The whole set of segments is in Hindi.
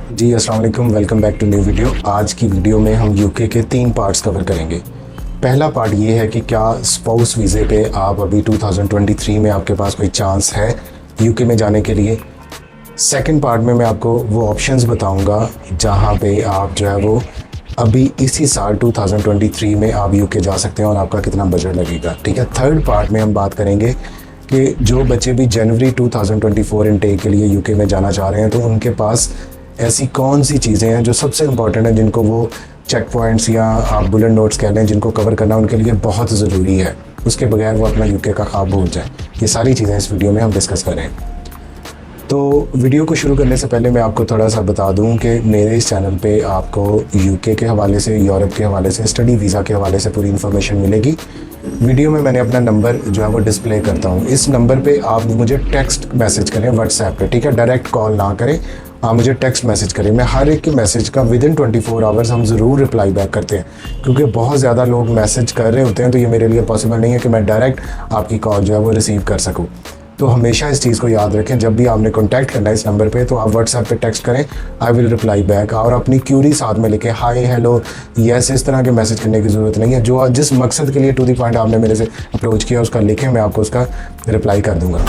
जी अस्सलाम वालेकुम, welcome back to new video. आज की वीडियो में हम यूके के 3 पार्ट्स कवर करेंगे। पहला पार्ट ये है कि क्या स्पाउस वीज़े पे आप अभी 2023 में आपके पास कोई चांस है यूके में जाने के लिए। सेकंड पार्ट में मैं आपको वो ऑप्शंस बताऊंगा जहां पे आप जो है वो अभी इसी साल 2023 में आप यूके जा सकते हैं और आपका कितना बजट लगेगा। ठीक है। थर्ड पार्ट में हम बात करेंगे कि जो बच्चे भी जनवरी 2024 इनटेक के लिए यूके में जाना चाह रहे हैं तो उनके पास ऐसी कौन सी चीज़ें हैं जो सबसे इम्पॉर्टेंट हैं, जिनको वो चेक पॉइंट्स या आप बुलेट नोट्स कह लें, जिनको कवर करना उनके लिए बहुत ज़रूरी है। उसके बगैर वो अपना यूके का ख्वाब भूल जाए। ये सारी चीज़ें इस वीडियो में हम डिस्कस करें। तो वीडियो को शुरू करने से पहले मैं आपको थोड़ा सा बता दूं कि मेरे इस चैनल पे आपको यूके के हवाले से, यूरोप के हवाले से, स्टडी वीज़ा के हवाले से पूरी इन्फॉर्मेशन मिलेगी। वीडियो में मैंने अपना नंबर जो है वो डिस्प्ले करता हूँ। इस नंबर पे आप मुझे टेक्स्ट मैसेज करें व्हाट्सएप पे। ठीक है। डायरेक्ट कॉल ना करें, आप मुझे टेक्स्ट मैसेज करें। मैं हर एक के मैसेज का विदिन 24 आवर्स हम ज़रूर रिप्लाई बैक करते हैं, क्योंकि बहुत ज़्यादा लोग मैसेज कर रहे होते हैं, तो ये मेरे लिए पॉसिबल नहीं है कि मैं डायरेक्ट आपकी कॉल जो है वो रिसीव कर सकूँ। तो हमेशा इस चीज़ को याद रखें, जब भी आपने कॉन्टैक्ट करना है इस नंबर पे तो आप व्हाट्सएप पे टेक्स्ट करें, आई विल रिप्लाई बैक। और अपनी क्यूरी साथ में लिखें, हाय, हेलो, यस, इस तरह के मैसेज करने की ज़रूरत नहीं है। जो जिस मकसद के लिए टू द पॉइंट आपने मेरे से अप्रोच किया उसका लिखें, मैं आपको उसका रिप्लाई कर दूँगा।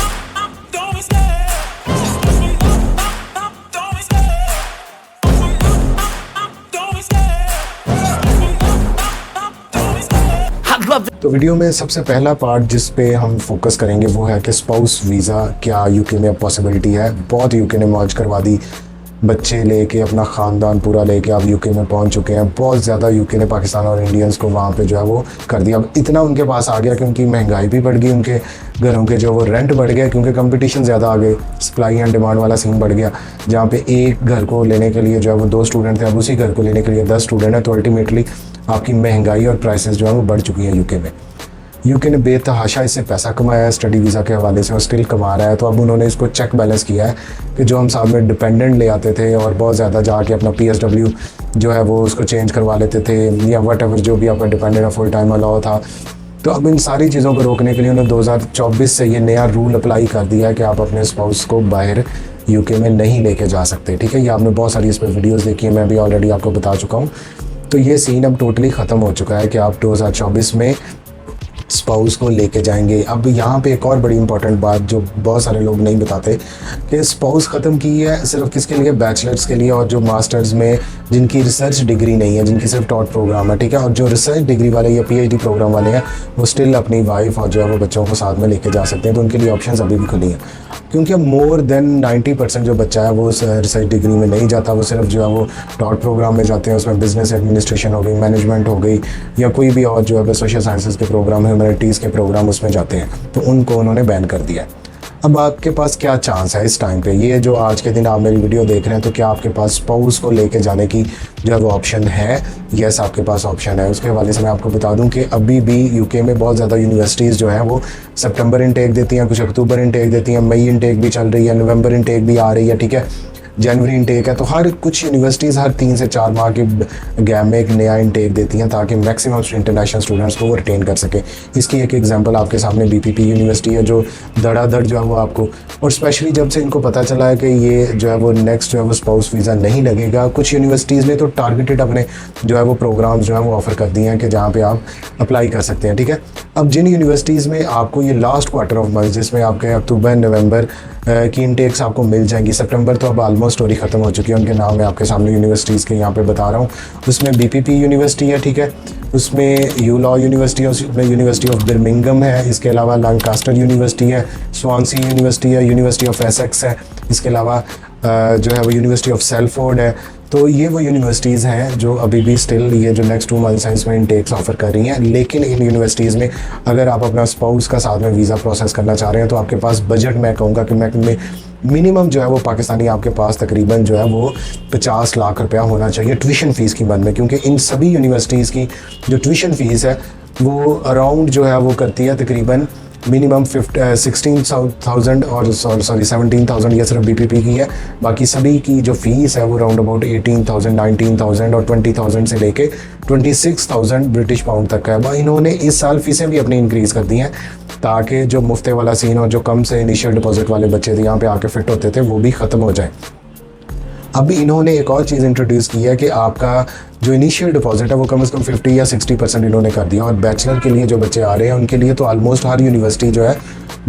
तो वीडियो में सबसे पहला पार्ट जिस पे हम फोकस करेंगे वो है कि स्पाउस वीज़ा क्या यूके में पॉसिबिलिटी है। बहुत यूके ने मौज करवा दी, बच्चे लेके अपना ख़ानदान पूरा लेके आप यूके में पहुंच चुके हैं। बहुत ज़्यादा यूके ने पाकिस्तान और इंडियंस को वहाँ पे जो है वो कर दिया। अब इतना उनके पास आ गया कि उनकी महंगाई भी बढ़ गई, उनके घरों के जो वो रेंट बढ़ गया, क्योंकि कंपटीशन ज़्यादा आ गए। सप्लाई एंड डिमांड वाला सीन बढ़ गया, जहाँ पे एक घर को लेने के लिए जो है वो 2 स्टूडेंट थे, अब उसी घर को लेने के लिए 10 स्टूडेंट है। तो अल्टीमेटली आपकी महंगाई और प्राइसेस जो है वो बढ़ चुकी हैं यूके में। यूके ने बेतहाशा इससे पैसा कमाया है स्टडी वीज़ा के हवाले से और स्टिल कमा रहा है। तो अब उन्होंने इसको चेक बैलेंस किया है कि जो हम साथ में डिपेंडेंट ले आते थे और बहुत ज़्यादा जाके अपना PSW जो है वो उसको चेंज करवा लेते थे, या वट एवर जो भी आपका डिपेंडेंट फुल टाइम अलाउ था, तो अब इन सारी चीज़ों को रोकने के लिए उन्होंने 2024 से ये नया रूल अप्लाई कर दिया है कि आप अपने स्पाउस को बाहर यूके में नहीं लेके जा सकते। ठीक है। ये आपने बहुत सारी इस पर वीडियोज़ देखी है, मैं भी ऑलरेडी आपको बता चुका हूँ। तो ये सीन अब टोटली ख़त्म हो चुका है कि आप 2024 में स्पाउस को लेके जाएंगे। अब यहाँ पे एक और बड़ी इंपॉर्टेंट बात जो बहुत सारे लोग नहीं बताते कि स्पाउस ख़त्म की है सिर्फ किसके लिए, बैचलर्स के लिए और जो मास्टर्स में जिनकी रिसर्च डिग्री नहीं है, जिनकी सिर्फ टॉट प्रोग्राम है। ठीक है। और जो रिसर्च डिग्री वाले या PhD प्रोग्राम वाले हैं वो स्टिल अपनी वाइफ और जो है वो बच्चों को साथ में लेके जा सकते हैं। तो उनके लिए ऑप्शन अभी भी खुली हैं, क्योंकि अब मोर देन 90% जो बच्चा है वो उस रिसर्च डिग्री में नहीं जाता, वो सिर्फ जो है वो टॉट प्रोग्राम में जाते हैं। उसमें बिजनेस एडमिनिस्ट्रेशन हो गई, मैनेजमेंट हो गई, या कोई भी और जो है सोशल साइंसेस के प्रोग्राम, ह्यूमैनिटीज़ के प्रोग्राम उसमें जाते हैं। तो उनको उन्होंने बैन कर दिया है। अब आपके पास क्या चांस है इस टाइम पे, ये जो आज के दिन आप मेरी वीडियो देख रहे हैं, तो क्या आपके पास स्पाउस को लेके जाने की जो है वो ऑप्शन है? यस, आपके पास ऑप्शन है। उसके हवाले से मैं आपको बता दूं कि अभी भी यूके में बहुत ज़्यादा यूनिवर्सिटीज़ जो हैं वो सितंबर इनटेक देती हैं, कुछ अक्टूबर इनटेक देती हैं, मई इनटेक भी चल रही है, नवंबर इनटेक भी आ रही है। ठीक है। जनवरी इनटेक है। तो हर कुछ यूनिवर्सिटीज़ हर 3 से 4 माह के गैप में एक नया इनटेक देती हैं, ताकि मैक्सिमम इंटरनेशनल स्टूडेंट्स को वो रिटेन कर सके। इसकी एक एग्जांपल आपके सामने BPP यूनिवर्सिटी है, जो धड़ाधड़ जो है वो आपको, और स्पेशली जब से इनको पता चला है कि ये जो है वो नेक्स्ट जो है वो स्पाउस वीज़ा नहीं लगेगा, कुछ यूनिवर्सिटीज़ ने तो टारगेटेड अपने जो है वो प्रोग्राम्स जो है वो ऑफ़र कर दिए हैं कि जहाँ पे आप अप्लाई कर सकते हैं। ठीक है। अब जिन यूनिवर्सिटीज़ में आपको ये लास्ट क्वार्टर ऑफ मंथ, जिसमें आपके अक्टूबर नवंबर की इनटेक्स आपको मिल जाएंगी, सितंबर तो अब ऑलमोस्ट स्टोरी ख़त्म हो चुकी है, उनके नाम मैं आपके सामने यूनिवर्सिटीज़ के यहाँ पे बता रहा हूँ। उसमें BPP यूनिवर्सिटी है। ठीक है। उसमें यूलॉ यूनिवर्सिटी, उसमें यूनिवर्सिटी ऑफ बर्मिंघम है। इसके अलावा लैंकास्टर यूनिवर्सिटी है, स्वानसी यूनिवर्सिटी है, यूनिवर्सिटी ऑफ एसेक्स है। इसके अलावा जो है वो यूनिवर्सिटी ऑफ सेल्फोर्ड है। तो ये वो यूनिवर्सिटीज़ हैं जो अभी भी स्टिल ये जो नेक्स्ट 2 मंथ्स हैं इसमें इनटेक्स ऑफ़र कर रही हैं। लेकिन इन यूनिवर्सिटीज़ में अगर आप अपना स्पाउस का साथ में वीज़ा प्रोसेस करना चाह रहे हैं तो आपके पास बजट, मैं कहूँगा कि मैं मिनिमम जो है वो पाकिस्तानी आपके पास तकरीबन जो है वो 50 लाख रुपया होना चाहिए ट्यूशन फ़ीस की मद में, क्योंकि इन सभी यूनिवर्सिटीज़ की जो ट्यूशन फ़ीस है वो अराउंड जो है वो करती है तकरीबन मिनिमम 16,000 और सॉरी 17,000, ये सिर्फ BPP की है। बाकी सभी की जो फ़ीस है वो राउंड अबाउट 18,000, 19,000 और 20,000 से लेके 26,000 ब्रिटिश पाउंड तक का है। इन्होंने इस साल फ़ीसें भी अपनी इंक्रीज़ कर दी हैं, ताकि जो मुफ्ते वाला सीन और जो कम से इनिशियल डिपॉजिट वाले बच्चे थे यहाँ पे आके फ़िट होते थे वो भी ख़त्म हो जाए। अब इन्होंने एक और चीज़ इंट्रोड्यूस की है कि आपका जो इनिशियल डिपॉजिट है वो कम से कम 50 या 60% इन्होंने कर दिया। और बैचलर के लिए जो बच्चे आ रहे हैं उनके लिए तो ऑलमोस्ट हर यूनिवर्सिटी जो है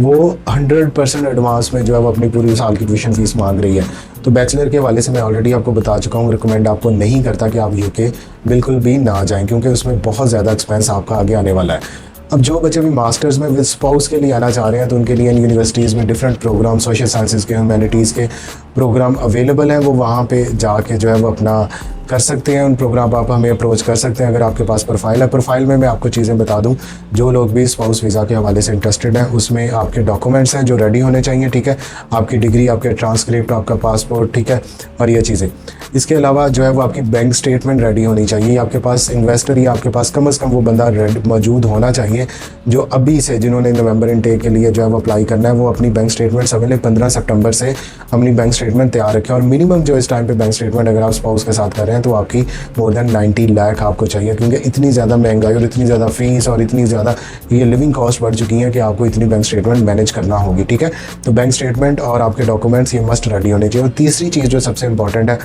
वो 100% एडवांस में जो है वो अपनी पूरी साल की ट्यूशन फीस मांग रही है। तो बैचलर के हवाले से मैं ऑलरेडी आपको बता चुका हूँ, रिकमेंड आपको नहीं करता कि आप यूके बिल्कुल भी ना जाएं, क्योंकि उसमें बहुत ज़्यादा एक्सपेंस आपका आगे आने वाला है। अब जो बच्चे भी मास्टर्स में विद स्पाउस के लिए आना चाह रहे हैं तो उनके लिए इन यूनिवर्सिटीज़ में डिफरेंट प्रोग्राम, सोशल साइंसेज के, ह्यूमैनिटीज़ के प्रोग्राम अवेलेबल हैं। वो वहाँ पे जाके जो है वो अपना कर सकते हैं। उन प्रोग्राम आप हमें अप्रोच कर सकते हैं अगर आपके पास प्रोफाइल है। प्रोफाइल में मैं आपको चीज़ें बता दूं, जो लोग भी स्पाउस वीज़ा के हवाले से इंटरेस्टेड हैं उसमें आपके डॉक्यूमेंट्स हैं जो रेडी होने चाहिए, ठीक है, आपकी डिग्री, आपके ट्रांसक्रिप्ट, आपका पासपोर्ट, ठीक है, और ये चीज़ें। इसके अलावा जो है वो आपकी बैंक स्टेटमेंट रेडी होनी चाहिए। आपके पास इन्वेस्टर या आपके पास कम से कम वो बंदा मौजूद होना चाहिए जो अभी से, जिन्होंने नवंबर इनटेक के लिए जो है वो अप्लाई करना है, वो अपनी बैंक स्टेटमेंट सवेरे 15 सितंबर से अपनी बैंक स्टेटमेंट तैयार रखें। और मिनिमम जो इस टाइम पे बैंक स्टेटमेंट अगर आप स्पाउस के साथ कर रहे हैं तो आपकी मोर देन 90 लाख आपको चाहिए, क्योंकि इतनी ज़्यादा महंगाई और इतनी ज़्यादा फीस और इतनी ज़्यादा ये लिविंग कॉस्ट बढ़ चुकी है कि आपको इतनी बैंक स्टेटमेंट मैनेज करना होगी, ठीक है। तो बैंक स्टेटमेंट और आपके डॉक्यूमेंट्स ये मस्ट रेडी होने चाहिए। और तीसरी चीज़ जो सबसे इंपॉर्टेंट है,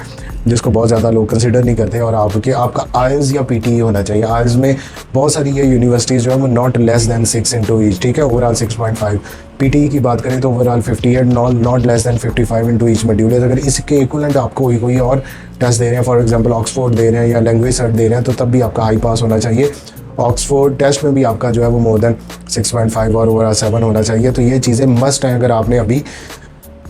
जिसको बहुत ज़्यादा लोग कंसिडर नहीं करते, और आपका आइल्स या पीटी होना चाहिए। आइल्स में बहुत सारी ये यूनिवर्सिटीज़ जो है वो not less than 6 into each, ठीक है, ओवरऑल 6.5। पीटी की बात करें तो overall 58, not less than 55 into each module. अगर इसके इक्वलेंट आपको कोई और टेस्ट दे रहे हैं, फॉर एग्जांपल ऑक्सफोर्ड दे रहे हैं या लैंग्वेज सर्ट दे रहे हैं, तो तब भी आपका हाई पास होना चाहिए। ऑक्सफोर्ड टेस्ट में भी आपका जो है वो मोर देन 6.5 और ओवरऑल 7 होना चाहिए। तो ये चीज़ें मस्ट हैं अगर आपने अभी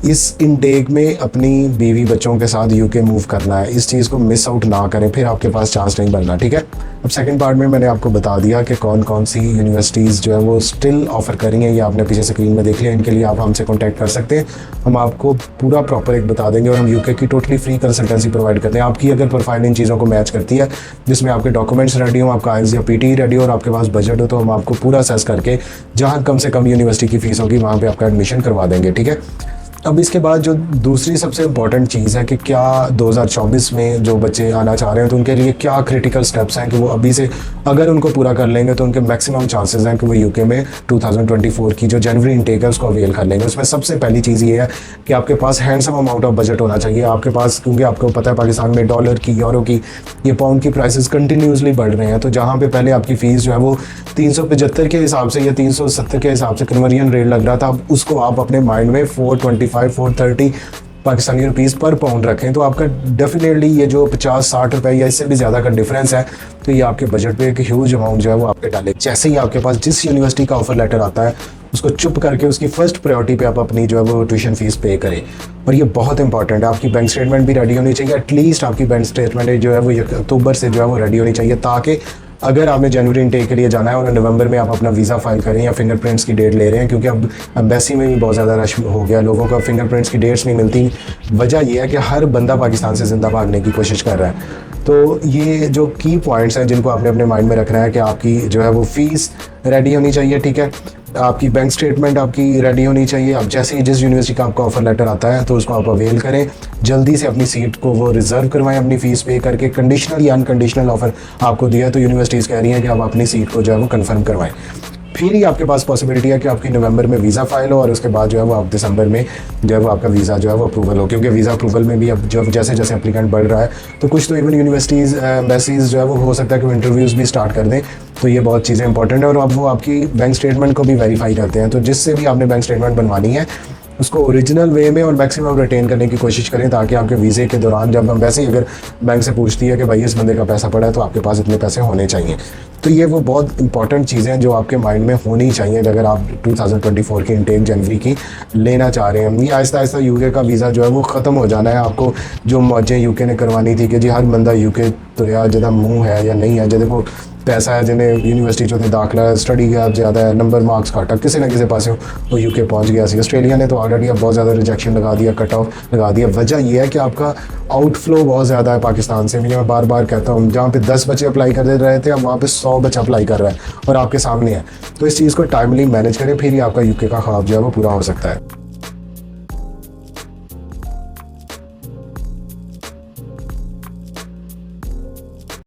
इस इनटेक में अपनी बीवी बच्चों के साथ यूके मूव करना है। इस चीज़ को मिस आउट ना करें, फिर आपके पास चांस नहीं बनना, ठीक है। अब सेकंड पार्ट में मैंने आपको बता दिया कि कौन कौन सी यूनिवर्सिटीज़ जो है वो स्टिल ऑफ़र करेंगी। ये आपने पीछे स्क्रीन में देख लिया। इनके लिए आप हमसे कॉन्टैक्ट कर सकते हैं, हम आपको पूरा प्रॉपर एक बता देंगे। और हम यूके की टोटली फ्री कंसल्टेंसी प्रोवाइड करते हैं। आपकी अगर प्रोफाइल इन चीज़ों को मैच करती है, जिसमें आपके डॉक्यूमेंट्स रेडी हो, आपका आइल्स या पीटी रेडी हो और आपके पास बजट हो, तो हम आपको पूरा असेस करके जहाँ कम से कम यूनिवर्सिटी की फ़ीस होगी वहाँ पर आपका एडमिशन करवा देंगे, ठीक है। अब इसके बाद जो दूसरी सबसे इम्पॉर्टेंट चीज़ है कि क्या 2024 में जो बच्चे आना चाह रहे हैं तो उनके लिए क्या क्रिटिकल स्टेप्स हैं कि वो अभी से अगर उनको पूरा कर लेंगे तो उनके मैक्सिमम चांसेस हैं कि वो यूके में 2024 की जो जनवरी इनटेक है उसको अवेल कर लेंगे। उसमें सबसे पहली चीज़ ये है कि आपके पास हैंडसम अमाउंट ऑफ बजट होना चाहिए आपके पास, क्योंकि आपको पता है पाकिस्तान में डॉलर की, यूरो की, ये पाउंड की प्राइसेस कंटिन्यूसली बढ़ रहे हैं। तो जहाँ पे पहले आपकी फ़ीस जो है वो 375 के हिसाब से या 370 के हिसाब से कन्वर्जन रेट लग रहा था, अब उसको आप अपने माइंड में 425, 430 पाकिस्तानी रुपीज़ पर पाउंड रखें तो आपका डेफिनेटली ये जो 50-60 रुपए या इससे भी ज़्यादा का डिफरेंस है तो ये आपके बजट पे एक ह्यूज अमाउंट जो है वो आपके डाले। जैसे ही आपके पास जिस यूनिवर्सिटी का ऑफर लेटर आता है उसको चुप करके उसकी फर्स्ट प्रायोरिटी पे आप अपनी जो है वो ट्यूशन फीस पे करें। और ये बहुत इंपॉर्टेंट है, आपकी बैंक स्टेटमेंट भी रेडी होनी चाहिए। एटलीस्ट आपकी बैंक स्टेटमेंट जो है वो अक्टूबर से जो है वो रेडी होनी चाहिए, ताकि अगर आपने जनवरी इनटेक के लिए जाना है और नवंबर में आप अपना वीज़ा फाइल करें या फिंगरप्रिंट्स की डेट ले रहे हैं, क्योंकि अब एम्बेसी में भी बहुत ज़्यादा रश हो गया, लोगों का फिंगरप्रिंट्स की डेट्स नहीं मिलती। वजह यह है कि हर बंदा पाकिस्तान से ज़िंदा भागने की कोशिश कर रहा है। तो ये जो की पॉइंट्स हैं जिनको आपने अपने माइंड में रखना है कि आपकी जो है वो फ़ीस रेडी होनी चाहिए, ठीक है, आपकी बैंक स्टेटमेंट आपकी रेडी होनी चाहिए। अब जैसे ही जिस यूनिवर्सिटी का आपका ऑफर लेटर आता है तो उसको आप अवेल करें, जल्दी से अपनी सीट को वो रिजर्व करवाएं अपनी फ़ीस पे करके। कंडीशनल या अनकंडीशनल ऑफर आपको दिया तो यूनिवर्सिटीज़ कह रही हैं कि आप अपनी सीट को जो है वो कन्फर्म करवाएं। फिर ही आपके पास पॉसिबिलिटी है कि आपकी नवंबर में वीज़ा फाइल हो और उसके बाद जो है वो आप दिसंबर में जो है वो आपका वीज़ा जो है वो अप्रूवल हो, क्योंकि वीज़ा अप्रूवल में भी अब जब जैसे जैसे एप्लीकेंट बढ़ रहा है तो कुछ तो इवन यूनिवर्सिटीज़ एम्बेसीज़ जो है वो हो सकता है कि इंटरव्यूज़ भी स्टार्ट कर दें। तो ये बहुत चीज़ें इंपॉर्टेंट है। और अब वो आपकी बैंक स्टेटमेंट को भी वेरीफाई करते हैं, तो जिससे भी आपने बैंक स्टेटमेंट बनवानी है उसको ओरिजिनल वे में और मैक्सिमम रिटेन करने की कोशिश करें, ताकि आपके वीज़े के दौरान जब हम वैसे ही अगर बैंक से पूछती है कि भाई इस बंदे का पैसा पड़ा है तो आपके पास इतने पैसे होने चाहिए। तो ये वो बहुत इंपॉर्टेंट चीज़ें हैं जो आपके माइंड में होनी चाहिए अगर आप 2024 की इनटेक जनवरी की लेना चाह रहे हैं। ये आहिस्ता आहिस्ता यूके का वीज़ा जो है वो ख़त्म हो जाना है। आपको जो मौजें यूके ने करवानी थी कि जी हर बंदा यूके तो यार ज़्यादा मुँह है या नहीं है, जैसे वो पैसा है जिन्हें यूनिवर्सिटी चो दाखिला है, स्टडी गैप ज़्यादा है, नंबर मार्क्स घट है, किसी ना किसी पास वो यूके पहुंच गया सी। ऑस्ट्रेलिया ने तो ऑलरेडी अब बहुत ज़्यादा रिजेक्शन लगा दिया, कट ऑफ लगा दिया। वजह यह है कि आपका आउटफ्लो बहुत ज़्यादा है पाकिस्तान से। मैं बार बार कहता हूँ जहाँ पे 10 बच्चे अप्लाई कर दे रहे थे अब वहाँ पे 100 बच्चा अप्लाई कर रहा है और आपके सामने है। तो इस चीज़ को टाइमली मैनेज करें, फिर ही आपका यूके का ख्वाब जो है वो पूरा हो सकता है।